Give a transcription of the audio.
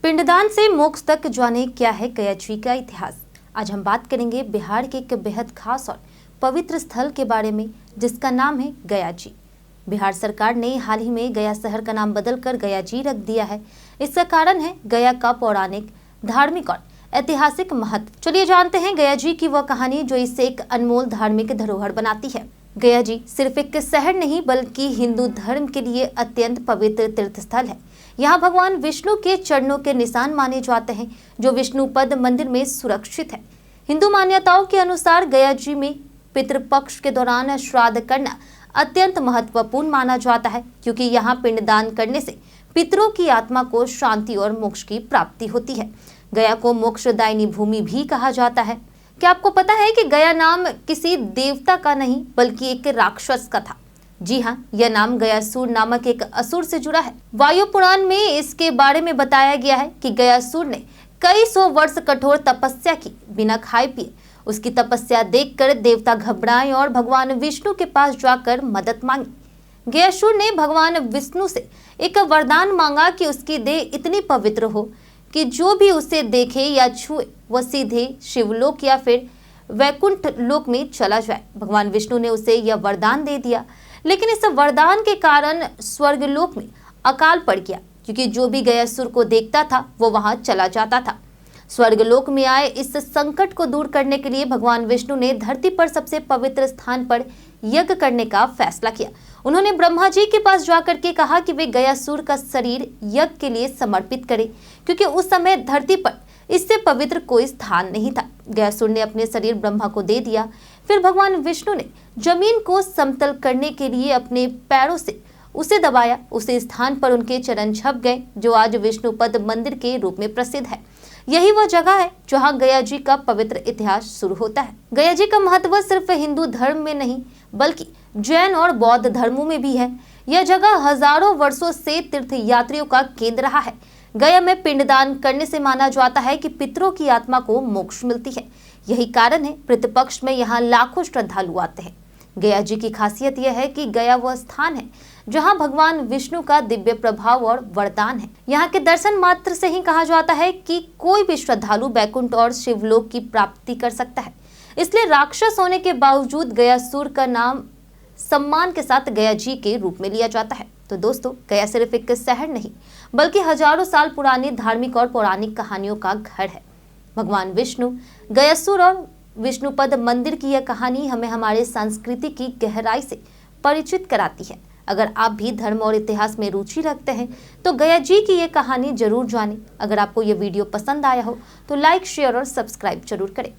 पिंडदान से मोक्ष तक जाने क्या है गया जी का इतिहास। आज हम बात करेंगे बिहार के एक बेहद खास और पवित्र स्थल के बारे में जिसका नाम है गया जी। बिहार सरकार ने हाल ही में गया शहर का नाम बदलकर गया जी रख दिया है। इसका कारण है गया का पौराणिक, धार्मिक और ऐतिहासिक महत्व। चलिए जानते हैं गया जी की वह कहानी जो इसे एक अनमोल धार्मिक धरोहर बनाती है। गया जी सिर्फ एक शहर नहीं बल्कि हिंदू धर्म के लिए अत्यंत पवित्र तीर्थ स्थल है। यहाँ भगवान विष्णु के चरणों के निशान माने जाते हैं जो विष्णुपद मंदिर में सुरक्षित है। हिंदू मान्यताओं के अनुसार गया जी में पितृपक्ष के दौरान श्राद्ध करना अत्यंत महत्वपूर्ण माना जाता है, क्योंकि यहाँ पिंडदान करने से पितरों की आत्मा को शांति और मोक्ष की प्राप्ति होती है। गया को मोक्षदायिनी भूमि भी कहा जाता है। क्या आपको पता है कि गया नाम किसी देवता का नहीं बल्कि एक राक्षस का था। जी हाँ, यह नाम गयासुर नामक एक असुर से जुड़ा है। वायु पुराण में इसके बारे में बताया गया है कि गयासुर ने कई सौ वर्ष कठोर तपस्या की बिना खाए पिए। उसकी तपस्या देखकर देवता घबराए और भगवान विष्णु के पास जाकर मदद मांगी। गयासुर ने भगवान विष्णु से एक वरदान मांगा कि उसकी देह इतनी पवित्र हो कि जो भी उसे देखे या छुए वह सीधे शिवलोक या फिर वैकुंठ लोक में चला जाए। भगवान विष्णु ने उसे यह वरदान दे दिया, लेकिन इस वरदान के कारण स्वर्गलोक में अकाल पड़ गया, क्योंकि जो भी गयासुर को देखता था वो वहां चला जाता था। स्वर्गलोक में आए इस संकट को दूर करने के लिए भगवान विष्णु ने धरती पर सबसे पवित्र स्थान पर यज्ञ करने का फैसला किया। उन्होंने ब्रह्मा जी के पास जाकर के कहा कि वे गयासुर का शरीर यज्ञ के लिए समर्पित करें, क्योंकि उस समय धरती पर इससे पवित्र कोई स्थान नहीं था। गयासुर ने अपने शरीर ब्रह्मा को दे दिया। फिर भगवान विष्णु ने जमीन को समतल करने के लिए अपने पैरों से उसे दबाया। उसी स्थान पर उनके चरण छप गए जो आज विष्णुपद मंदिर के रूप में प्रसिद्ध है। यही वह जगह है जहां गया जी का पवित्र इतिहास शुरू होता है। गया जी का महत्व सिर्फ हिंदू धर्म में नहीं बल्कि जैन और बौद्ध धर्मों में भी है। यह जगह हजारों वर्षों से तीर्थ यात्रियों का केंद्र रहा है। गया में पिंडदान करने से माना जाता है कि पितरों की आत्मा को मोक्ष मिलती है। यही कारण है पितृपक्ष में यहाँ लाखों श्रद्धालु आते हैं। गया जी की खासियत यह है कि गया वह स्थान है जहां भगवान विष्णु का दिव्य प्रभाव और वरदान है। यहाँ के दर्शन मात्र से ही कहा जाता है कि कोई भी श्रद्धालु वैकुंठ और शिवलोक की प्राप्ति कर सकता है। इसलिए राक्षस होने के बावजूद गयासुर का नाम सम्मान के साथ गया जी के रूप में लिया जाता है। तो दोस्तों, गया सिर्फ एक शहर नहीं बल्कि हजारों साल पुरानी धार्मिक और पौराणिक कहानियों का घर है। भगवान विष्णु, गयासुर और विष्णुपद मंदिर की यह कहानी हमें हमारे संस्कृति की गहराई से परिचित कराती है। अगर आप भी धर्म और इतिहास में रुचि रखते हैं तो गया जी की ये कहानी जरूर जानें। अगर आपको ये वीडियो पसंद आया हो तो लाइक, शेयर और सब्सक्राइब जरूर करें।